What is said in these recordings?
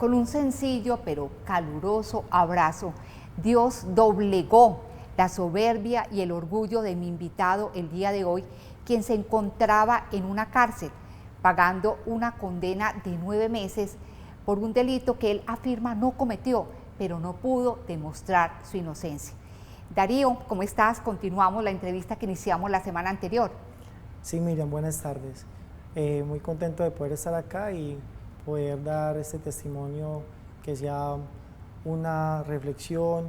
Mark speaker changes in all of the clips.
Speaker 1: Con un sencillo pero caluroso abrazo, Dios doblegó la soberbia y el orgullo de mi invitado el día de hoy, quien se encontraba en una cárcel, pagando una condena de 9 meses por un delito que él afirma no cometió, pero no pudo demostrar su inocencia. Darío, ¿cómo estás? Continuamos la entrevista que iniciamos la semana anterior.
Speaker 2: Sí, Miriam, buenas tardes. Muy contento de poder estar acá y poder dar este testimonio que sea una reflexión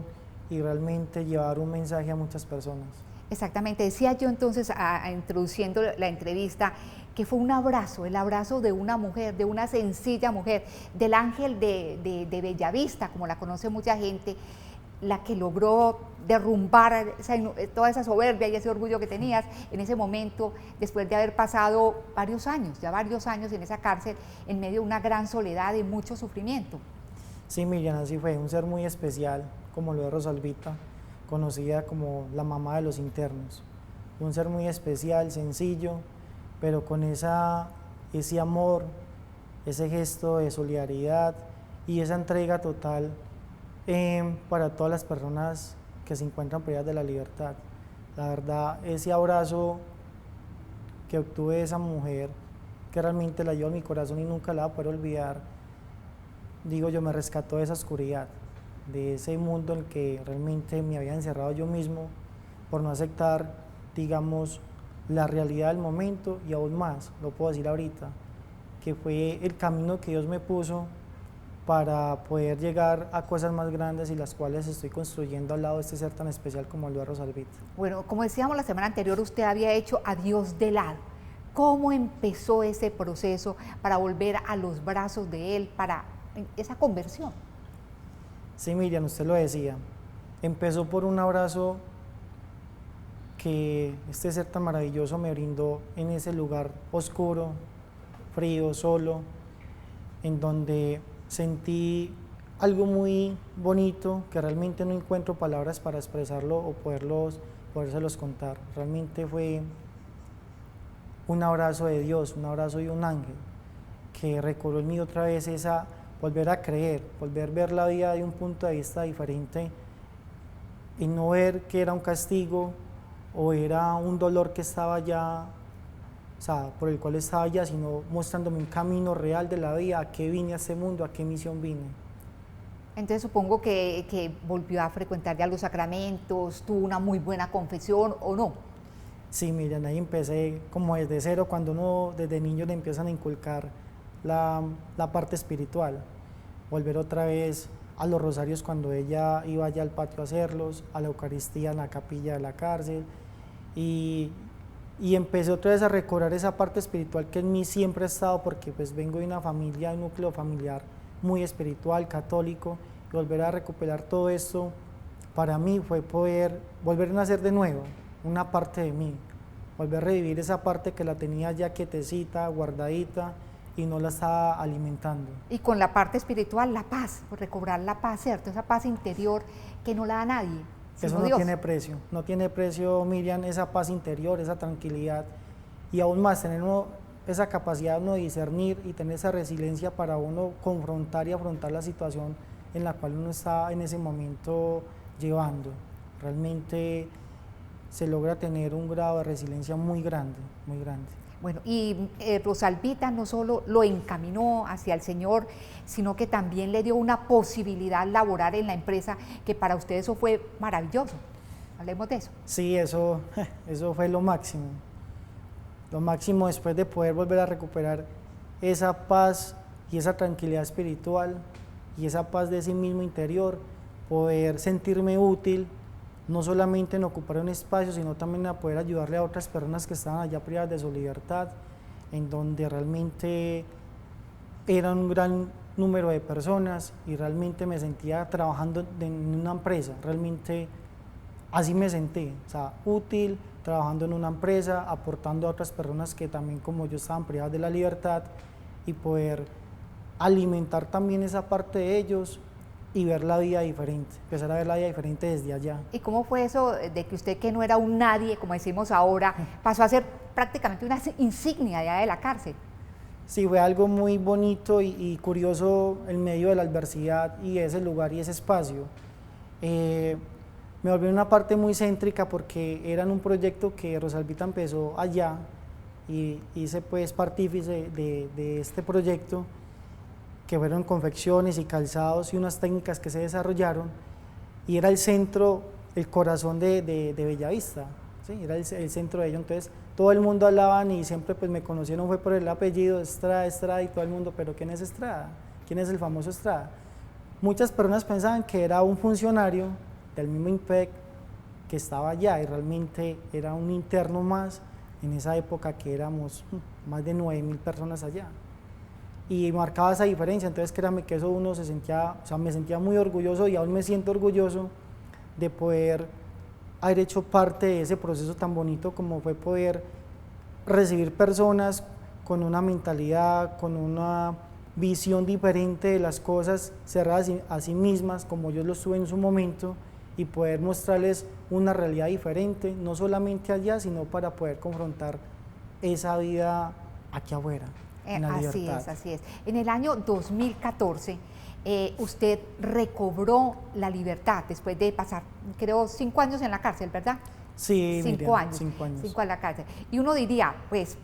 Speaker 2: y realmente llevar un mensaje a muchas personas.
Speaker 1: Exactamente, decía yo entonces, introduciendo la entrevista, que fue un abrazo, el abrazo de una mujer, de una sencilla mujer, del ángel de Bellavista, como la conoce mucha gente, la que logró derrumbar toda esa soberbia y ese orgullo que tenías en ese momento, después de haber pasado varios años en esa cárcel, en medio de una gran soledad y mucho sufrimiento.
Speaker 2: Sí, Miriam, así fue, un ser muy especial, como lo de Rosalvita, conocida como la mamá de los internos. Un ser muy especial, sencillo, pero con ese amor, ese gesto de solidaridad y esa entrega total para todas las personas que se encuentran privadas de la libertad. La verdad, ese abrazo que obtuve de esa mujer, que realmente la llevo en mi corazón y nunca la voy a poder olvidar, digo yo, me rescató de esa oscuridad, de ese mundo en el que realmente me había encerrado yo mismo por no aceptar, digamos, la realidad del momento y aún más, lo puedo decir ahorita, que fue el camino que Dios me puso para poder llegar a cosas más grandes y las cuales estoy construyendo al lado de este ser tan especial como el de Rosalvita.
Speaker 1: Bueno, como decíamos la semana anterior, usted había hecho a Dios de lado. ¿Cómo empezó ese proceso para volver a los brazos de Él, para esa conversión?
Speaker 2: Sí, Miriam, usted lo decía, empezó por un abrazo que este ser tan maravilloso me brindó en ese lugar oscuro, frío, solo, en donde sentí algo muy bonito que realmente no encuentro palabras para expresarlo o podérselos contar. Realmente fue un abrazo de Dios, un abrazo de un ángel que recobró en mí otra vez esa volver a creer, volver a ver la vida de un punto de vista diferente y no ver que era un castigo o era un dolor que estaba ya, o sea, por el cual estaba ya, sino mostrándome un camino real de la vida, a qué vine a este mundo, a qué misión vine.
Speaker 1: Entonces supongo que volvió a frecuentar ya los sacramentos, tuvo una muy buena confesión, ¿o no?
Speaker 2: Sí, miren, ahí empecé como desde cero, cuando uno desde niño le empiezan a inculcar la parte espiritual, volver otra vez a los rosarios cuando ella iba allá al patio a hacerlos, a la Eucaristía en la capilla de la cárcel, y empecé otra vez a recobrar esa parte espiritual que en mí siempre ha estado, porque pues vengo de una familia, un núcleo familiar muy espiritual, católico, y volver a recuperar todo esto para mí fue poder volver a nacer de nuevo, una parte de mí, volver a revivir esa parte que la tenía ya quietecita, guardadita, y no la estaba alimentando.
Speaker 1: Y con la parte espiritual, la paz, recobrar la paz, ¿cierto? Esa paz interior que no la da nadie, sino
Speaker 2: Eso no
Speaker 1: Dios.
Speaker 2: tiene precio, no tiene precio, Miriam, esa paz interior, esa tranquilidad, y aún más tener esa capacidad de discernir y tener esa resiliencia para uno confrontar y afrontar la situación en la cual uno está en ese momento llevando. Realmente se logra tener un grado de resiliencia muy grande, muy grande.
Speaker 1: Bueno, y Rosalvita no solo lo encaminó hacia el Señor, sino que también le dio una posibilidad laboral en la empresa, que para usted eso fue maravilloso. Hablemos de eso.
Speaker 2: Sí, eso fue lo máximo. Lo máximo después de poder volver a recuperar esa paz y esa tranquilidad espiritual y esa paz de sí mismo interior, poder sentirme útil, no solamente en ocupar un espacio, sino también a poder ayudarle a otras personas que estaban allá privadas de su libertad, en donde realmente era un gran número de personas y realmente me sentía trabajando en una empresa, realmente así me sentí, o sea, útil, trabajando en una empresa, aportando a otras personas que también como yo estaban privadas de la libertad y poder alimentar también esa parte de ellos y ver la vida diferente, empezar a ver la vida diferente desde allá.
Speaker 1: ¿Y cómo fue eso de que usted, que no era un nadie, como decimos ahora, pasó a ser prácticamente una insignia allá de la cárcel?
Speaker 2: Sí, fue algo muy bonito y curioso en medio de la adversidad y ese lugar y ese espacio. Eh, Me volvió una parte muy céntrica porque era un proyecto que Rosalvita empezó allá y hice pues partícipe de este proyecto, que fueron confecciones y calzados y unas técnicas que se desarrollaron, y era el centro, el corazón de Bellavista, ¿sí? Era el centro de ello. Entonces todo el mundo hablaban y siempre pues me conocieron fue por el apellido Estrada, Estrada, y todo el mundo, pero ¿quién es Estrada? ¿Quién es el famoso Estrada? Muchas personas pensaban que era un funcionario del mismo IMPEC que estaba allá, y realmente era un interno más en esa época, que éramos más de 9.000 personas allá, y marcaba esa diferencia. Entonces créame que eso uno se sentía, o sea, me sentía muy orgulloso y aún me siento orgulloso de poder haber hecho parte de ese proceso tan bonito como fue poder recibir personas con una mentalidad, con una visión diferente de las cosas, cerradas a sí mismas, como yo lo estuve en su momento, y poder mostrarles una realidad diferente, no solamente allá, sino para poder confrontar esa vida aquí afuera, en la
Speaker 1: Así
Speaker 2: libertad.
Speaker 1: es, así es. En el año 2014, usted recobró la libertad después de pasar, creo, 5 años en la cárcel, ¿verdad?
Speaker 2: Sí,
Speaker 1: 5
Speaker 2: Miriam,
Speaker 1: años.
Speaker 2: 5 años.
Speaker 1: 5 en la cárcel. Y uno diría, pues,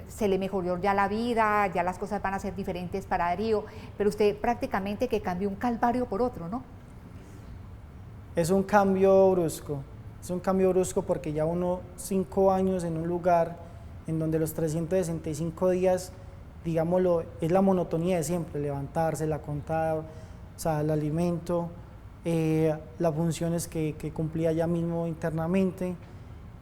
Speaker 1: se le mejoró ya la vida, ya las cosas van a ser diferentes para Darío, pero usted prácticamente que cambió un calvario por otro, ¿no?
Speaker 2: Es un cambio brusco porque ya uno 5 años en un lugar en donde los 365 días, digámoslo, es la monotonía de siempre, levantarse, la contada, o sea, el alimento, las funciones que cumplía ya mismo internamente.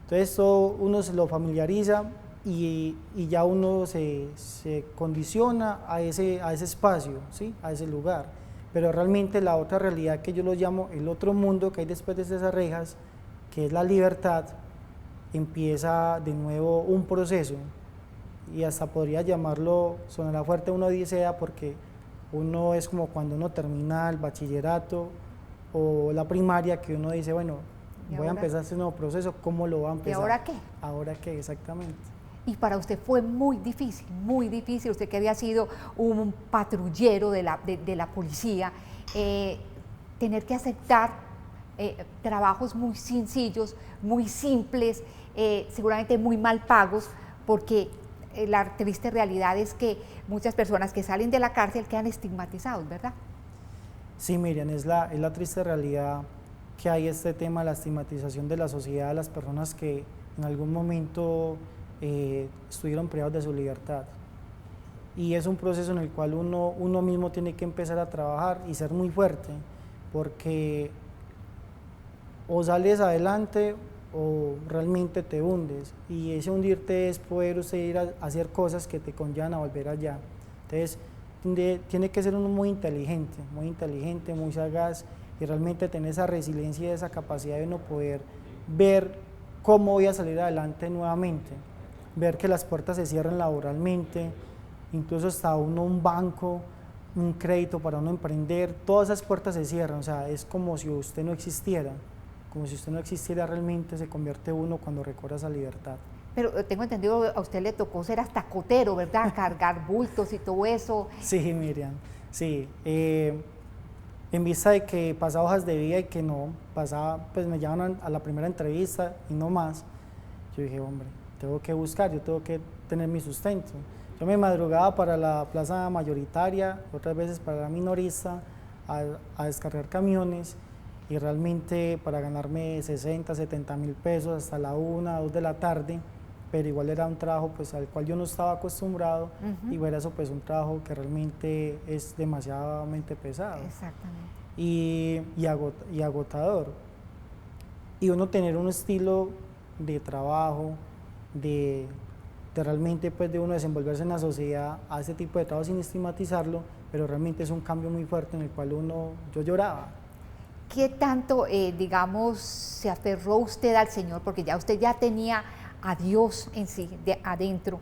Speaker 2: Entonces todo uno se lo familiariza y ya uno se condiciona a ese espacio, ¿sí? A ese lugar. Pero realmente la otra realidad, que yo lo llamo el otro mundo que hay después de esas rejas, que es la libertad, empieza de nuevo un proceso, y hasta podría llamarlo, sonará fuerte, una odisea, porque uno es como cuando uno termina el bachillerato o la primaria, que uno dice, bueno, voy a empezar este nuevo proceso, ¿cómo lo voy a empezar?
Speaker 1: ¿Y ahora qué?
Speaker 2: ¿Ahora qué? Exactamente.
Speaker 1: Y para usted fue muy difícil, usted que había sido un patrullero de la policía, tener que aceptar trabajos muy sencillos, muy simples, seguramente muy mal pagos, porque la triste realidad es que muchas personas que salen de la cárcel quedan estigmatizados, ¿verdad?
Speaker 2: Sí, Miriam, es la triste realidad que hay, este tema de la estigmatización de la sociedad, de las personas que en algún momento estuvieron privados de su libertad. Y es un proceso en el cual uno mismo tiene que empezar a trabajar y ser muy fuerte, porque o sales adelante o realmente te hundes, y ese hundirte es poder usted ir a hacer cosas que te conllevan a volver allá. Entonces tiene que ser uno muy inteligente, muy sagaz, y realmente tener esa resiliencia y esa capacidad de uno poder ver cómo voy a salir adelante nuevamente, ver que las puertas se cierran laboralmente, incluso hasta un banco, un crédito para uno emprender, todas esas puertas se cierran. O sea, es como si usted no existiera, realmente se convierte uno cuando recobra esa libertad.
Speaker 1: Pero tengo entendido, a usted le tocó ser hasta cotero, ¿verdad? Cargar bultos y todo eso.
Speaker 2: Sí, Miriam, sí. En vista de que pasaba hojas de vida y que no, pasaba, pues me llaman a la primera entrevista y no más, yo dije, hombre, tengo que buscar, yo tengo que tener mi sustento. Yo me madrugaba para la plaza mayoritaria, otras veces para la minorista, a descargar camiones, y realmente para ganarme 60, 70 mil pesos hasta la 1, 2 de la tarde, pero igual era un trabajo pues al cual yo no estaba acostumbrado, y ver eso, pues un trabajo que realmente es demasiadamente pesado.
Speaker 1: Exactamente.
Speaker 2: Y agotador. Y uno tener un estilo de trabajo, de realmente pues de uno desenvolverse en la sociedad a ese tipo de trabajo sin estigmatizarlo, pero realmente es un cambio muy fuerte en el cual yo lloraba.
Speaker 1: ¿Qué tanto, digamos, se aferró usted al Señor? Porque ya usted ya tenía a Dios en sí, adentro,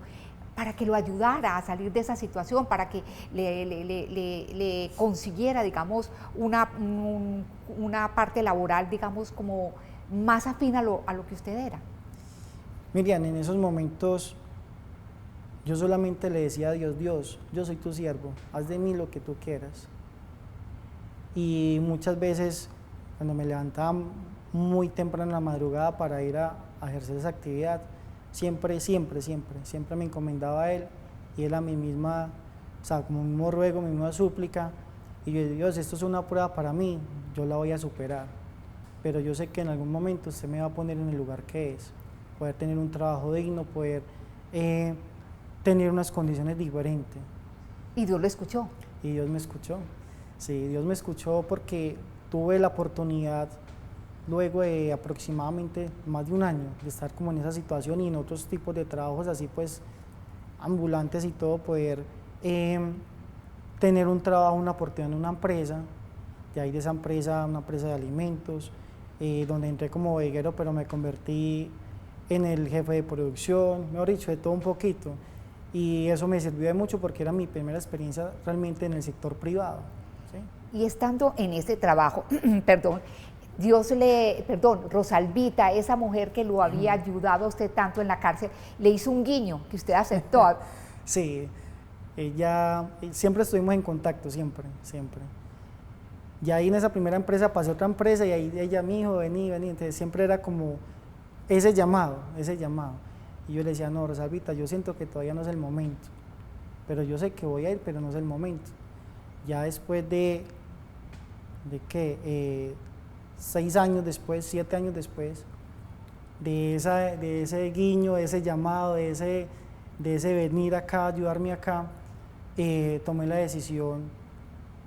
Speaker 1: para que lo ayudara a salir de esa situación, para que le consiguiera, digamos, una parte laboral, digamos, como más afín a lo que usted era.
Speaker 2: Miriam, en esos momentos yo solamente le decía a Dios, Dios, yo soy tu siervo, haz de mí lo que tú quieras. Y muchas veces cuando me levantaba muy temprano en la madrugada para ir a ejercer esa actividad, siempre me encomendaba a Él y Él a mí misma, o sea, como mi mismo ruego, mi misma súplica, y yo, Dios, esto es una prueba para mí, yo la voy a superar, pero yo sé que en algún momento usted me va a poner en el lugar que es, poder tener un trabajo digno, poder tener unas condiciones diferentes.
Speaker 1: ¿Y Dios lo escuchó?
Speaker 2: Y Dios me escuchó, sí, Dios me escuchó porque tuve la oportunidad, luego de aproximadamente más de un año, de estar como en esa situación y en otros tipos de trabajos así pues ambulantes y todo, poder tener un trabajo, una oportunidad en una empresa, de ahí de esa empresa, una empresa de alimentos, donde entré como bodeguero, pero me convertí en el jefe de producción, mejor dicho, de todo un poquito. Y eso me sirvió de mucho porque era mi primera experiencia realmente en el sector privado. ¿Sí?
Speaker 1: Y estando en ese trabajo, perdón, Rosalvita, esa mujer que lo había ayudado a usted tanto en la cárcel, le hizo un guiño que usted aceptó.
Speaker 2: Sí, ella, siempre estuvimos en contacto, siempre. Y ahí en esa primera empresa pasé a otra empresa y ahí ella, mi hijo, vení, entonces siempre era como ese llamado. Y yo le decía, no, Rosalvita, yo siento que todavía no es el momento, pero yo sé que voy a ir, pero no es el momento. Ya después de que 6 años después, 7 años después, de ese guiño, de ese llamado, de ese venir acá, ayudarme acá, tomé la decisión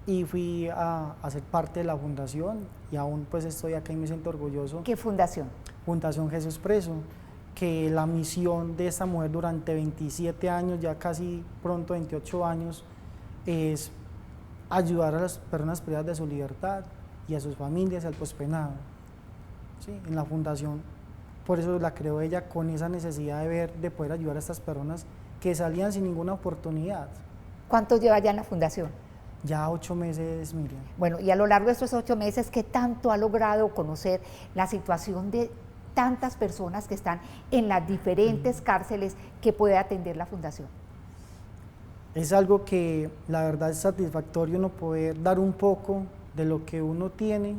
Speaker 2: y fui a ser parte de la fundación y aún pues estoy acá y me siento orgulloso.
Speaker 1: ¿Qué fundación?
Speaker 2: Fundación Jesús Preso, que la misión de esta mujer durante 27 años, ya casi pronto 28 años, es ayudar a las personas privadas de su libertad y a sus familias, al pospenado. ¿Sí? En la fundación, por eso la creó ella con esa necesidad de poder ayudar a estas personas que salían sin ninguna oportunidad.
Speaker 1: ¿Cuánto lleva ya en la fundación?
Speaker 2: Ya 8 meses, Miriam.
Speaker 1: Bueno, y a lo largo de estos 8 meses, ¿qué tanto ha logrado conocer la situación de tantas personas que están en las diferentes cárceles que puede atender la fundación?
Speaker 2: Es algo que la verdad es satisfactorio uno poder dar un poco de lo que uno tiene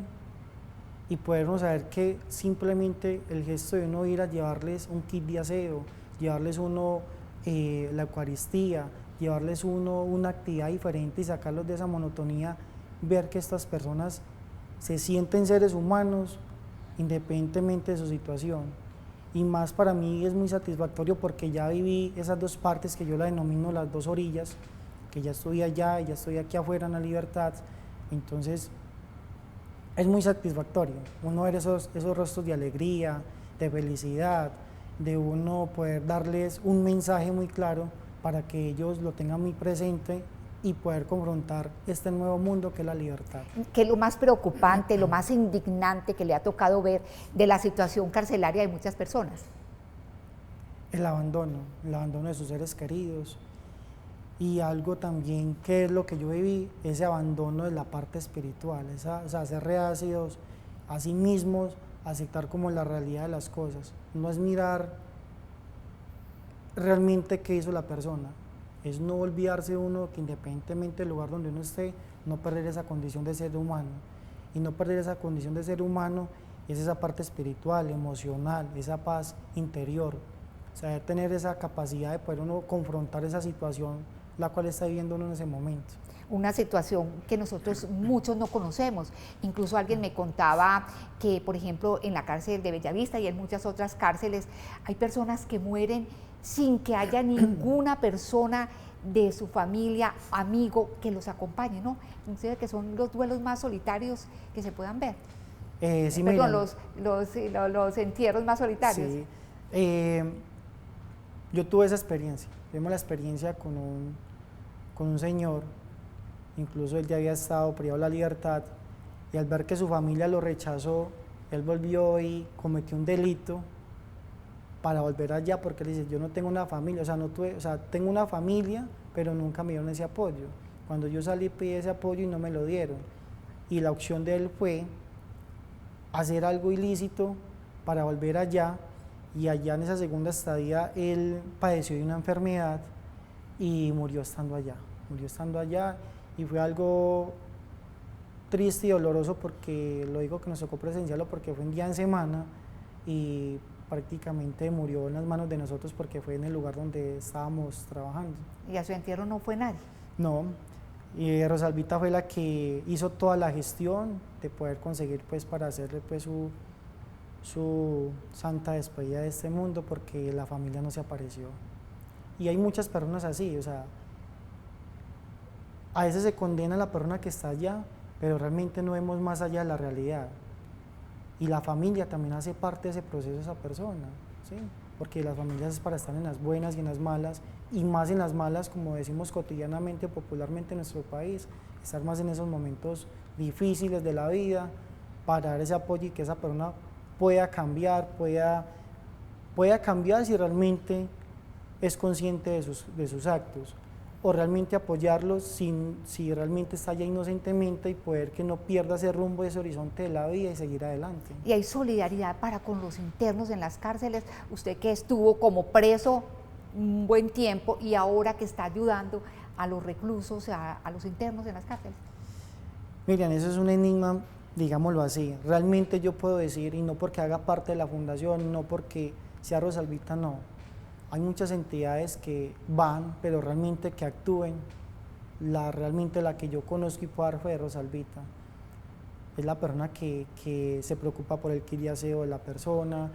Speaker 2: y podernos saber que simplemente el gesto de uno ir a llevarles un kit de aseo, llevarles uno la Eucaristía, llevarles uno una actividad diferente y sacarlos de esa monotonía, ver que estas personas se sienten seres humanos independientemente de su situación. Y más para mí es muy satisfactorio porque ya viví esas dos partes que yo la denomino las dos orillas, que ya estoy allá y ya estoy aquí afuera en la libertad. Entonces es muy satisfactorio uno ver esos rostros de alegría, de felicidad, de uno poder darles un mensaje muy claro para que ellos lo tengan muy presente y poder confrontar este nuevo mundo que es la libertad.
Speaker 1: ¿Qué es lo más preocupante, lo más indignante que le ha tocado ver de la situación carcelaria de muchas personas?
Speaker 2: El abandono de sus seres queridos, y algo también que es lo que yo viví, ese abandono de la parte espiritual, o sea, ser reacios a sí mismos, aceptar como la realidad de las cosas, no es mirar realmente qué hizo la persona, es no olvidarse uno que independientemente del lugar donde uno esté, no perder esa condición de ser humano, y no perder esa condición de ser humano es esa parte espiritual, emocional, esa paz interior, saber tener esa capacidad de poder uno confrontar esa situación la cual está viviendo uno en ese momento.
Speaker 1: Una situación que nosotros muchos no conocemos. Incluso alguien me contaba que, por ejemplo, en la cárcel de Bellavista y en muchas otras cárceles hay personas que mueren sin que haya ninguna persona de su familia, amigo, que los acompañe, ¿no? Entonces, que son los duelos más solitarios que se puedan ver.
Speaker 2: Sí,
Speaker 1: perdón, los entierros más solitarios.
Speaker 2: Sí. Yo tuve esa experiencia, tuvimos la experiencia con un señor, incluso él ya había estado privado de la libertad, y al ver que su familia lo rechazó, él volvió y cometió un delito para volver allá, porque él dice, yo no tengo una familia, o sea, tengo una familia, pero nunca me dieron ese apoyo. Cuando yo salí pedí ese apoyo y no me lo dieron, y la opción de él fue hacer algo ilícito para volver allá, y allá en esa segunda estadía él padeció de una enfermedad y murió estando allá y fue algo triste y doloroso porque lo digo que nos tocó presenciarlo porque fue un día en semana y prácticamente murió en las manos de nosotros porque fue en el lugar donde estábamos trabajando.
Speaker 1: ¿Y a su entierro no fue nadie?
Speaker 2: No, y Rosalvita fue la que hizo toda la gestión de poder conseguir pues para hacerle pues su santa despedida de este mundo porque la familia no se apareció. Y hay muchas personas así, o sea, a veces se condena a la persona que está allá, pero realmente no vemos más allá de la realidad. Y la familia también hace parte de ese proceso de esa persona, ¿sí? Porque las familias es para estar en las buenas y en las malas, y más en las malas, como decimos cotidianamente, popularmente en nuestro país, estar más en esos momentos difíciles de la vida, para dar ese apoyo y que esa persona pueda cambiar, pueda cambiar si realmente es consciente de sus actos, o realmente apoyarlos si realmente está allá inocentemente y poder que no pierda ese rumbo, ese horizonte de la vida y seguir adelante.
Speaker 1: Y hay solidaridad para con los internos en las cárceles, usted que estuvo como preso un buen tiempo y ahora que está ayudando a los reclusos, a los internos en las cárceles.
Speaker 2: Miriam, eso es un enigma, digámoslo así. Realmente yo puedo decir, y no porque haga parte de la fundación, no porque sea Rosalvita, no. Hay muchas entidades que van, pero realmente que actúen. Realmente la que yo conozco y puedo dar fe de Rosalvita. Es la persona que se preocupa por el kit de aseo de la persona,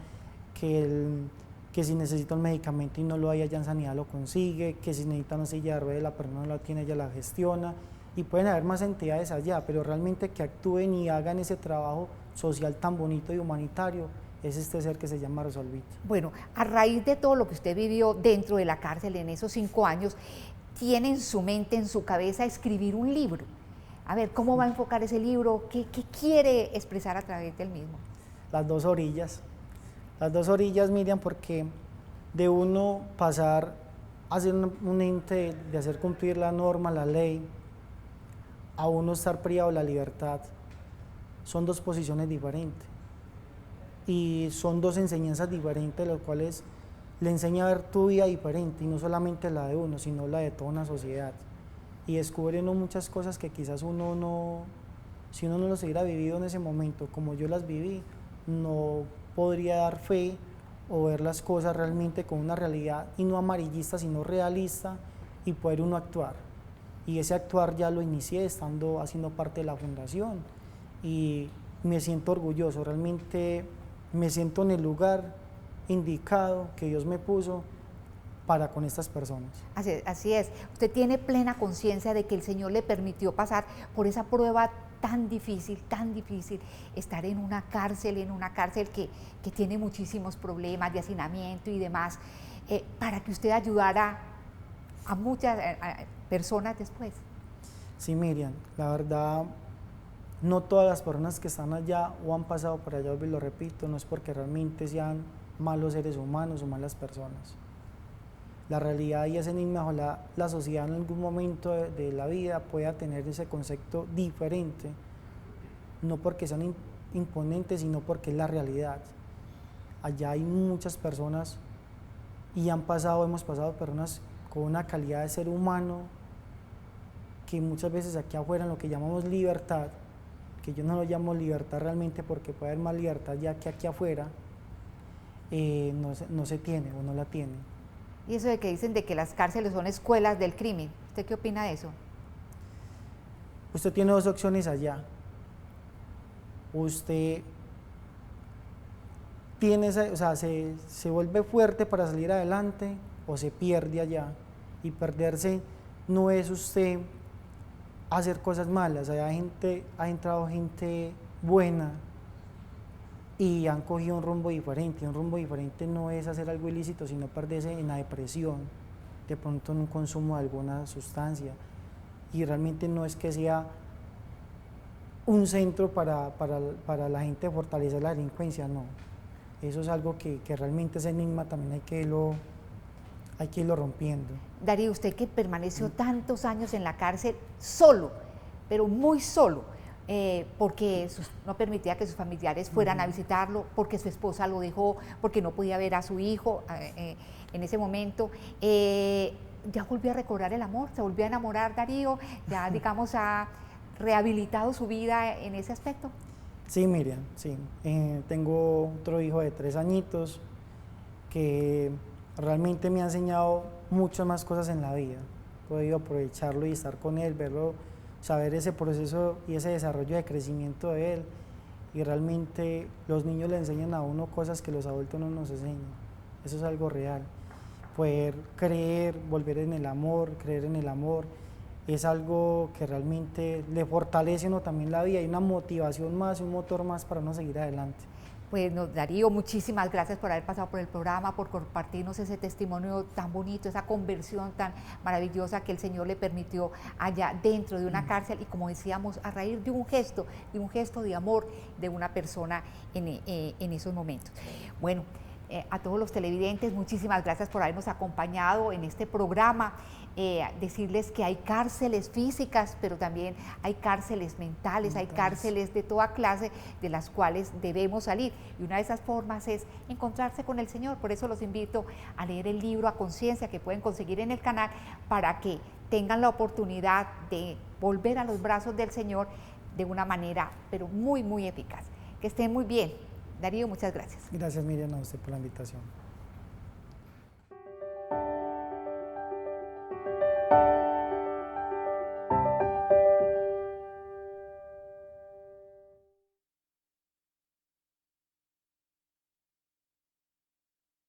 Speaker 2: que si necesita un medicamento y no lo hay allá en sanidad lo consigue, que si necesita una silla de ruedas la persona no la tiene, ella la gestiona. Y pueden haber más entidades allá, pero realmente que actúen y hagan ese trabajo social tan bonito y humanitario, es este ser que se llama Rosalvita.
Speaker 1: Bueno, a raíz de todo lo que usted vivió dentro de la cárcel en esos 5 años, tiene en su mente, en su cabeza, escribir un libro. A ver, ¿cómo va a enfocar ese libro? ¿Qué quiere expresar a través del mismo?
Speaker 2: Las dos orillas, Miriam, porque de uno pasar a ser un ente de hacer cumplir la norma, la ley, a uno estar privado de la libertad, son dos posiciones diferentes. Y son dos enseñanzas diferentes, las cuales le enseña a ver tu vida diferente, y no solamente la de uno, sino la de toda una sociedad. Y descubre uno muchas cosas que quizás uno no, si uno no las hubiera vivido en ese momento, como yo las viví, no podría dar fe o ver las cosas realmente con una realidad, y no amarillista, sino realista, y poder uno actuar. Y ese actuar ya lo inicié haciendo parte de la fundación, y me siento orgulloso, realmente me siento en el lugar indicado que Dios me puso para con estas personas.
Speaker 1: Así es, usted tiene plena conciencia de que el Señor le permitió pasar por esa prueba tan difícil, estar en una cárcel que tiene muchísimos problemas de hacinamiento y demás, para que usted ayudara a muchas personas después.
Speaker 2: Sí, Miriam, la verdad, no todas las personas que están allá o han pasado por allá, y lo repito, no es porque realmente sean malos seres humanos o malas personas. La realidad y ese enigma, ojalá la sociedad en algún momento de la vida pueda tener ese concepto diferente, no porque sean imponentes, sino porque es la realidad. Allá hay muchas personas y hemos pasado personas con una calidad de ser humano que muchas veces aquí afuera en lo que llamamos libertad, que yo no lo llamo libertad realmente porque puede haber más libertad ya que aquí afuera, no se tiene o no la tiene.
Speaker 1: Y eso de que dicen de que las cárceles son escuelas del crimen, ¿usted qué opina de eso?
Speaker 2: Usted tiene dos opciones allá. Usted tiene se vuelve fuerte para salir adelante o se pierde allá. Y perderse no es usted hacer cosas malas, ha entrado gente buena y han cogido un rumbo diferente. Un rumbo diferente no es hacer algo ilícito, sino perderse en la depresión, de pronto en un consumo de alguna sustancia. Y realmente no es que sea un centro para la gente fortalecer la delincuencia, no. Eso es algo que realmente ese enigma también hay que irlo rompiendo.
Speaker 1: Darío, usted que permaneció tantos años en la cárcel solo, pero muy solo, porque no permitía que sus familiares fueran a visitarlo, porque su esposa lo dejó, porque no podía ver a su hijo en ese momento. ya volvió a recobrar el amor, se volvió a enamorar Darío, ya digamos ha rehabilitado su vida en ese aspecto.
Speaker 2: Sí, Miriam, sí. Tengo otro hijo de 3 añitos que realmente me ha enseñado muchas más cosas en la vida. He podido aprovecharlo y estar con él, verlo, saber ese proceso y ese desarrollo de crecimiento de él. Y realmente los niños le enseñan a uno cosas que los adultos no nos enseñan. Eso es algo real. Poder creer, volver en el amor, creer en el amor, es algo que realmente le fortalece a uno también la vida y una motivación más, un motor más para uno seguir adelante.
Speaker 1: Bueno, Darío, muchísimas gracias por haber pasado por el programa, por compartirnos ese testimonio tan bonito, esa conversión tan maravillosa que el Señor le permitió allá dentro de una cárcel y, como decíamos, a raíz de un gesto de amor de una persona en esos momentos. Bueno, a todos los televidentes, muchísimas gracias por habernos acompañado en este programa. Decirles que hay cárceles físicas, pero también hay cárceles mentales, hay cárceles de toda clase de las cuales debemos salir. Y una de esas formas es encontrarse con el Señor. Por eso los invito a leer el libro A Conciencia que pueden conseguir en el canal para que tengan la oportunidad de volver a los brazos del Señor de una manera, pero muy, muy eficaz. Que estén muy bien. Darío, muchas gracias.
Speaker 2: Gracias, Miriam, a usted por la invitación.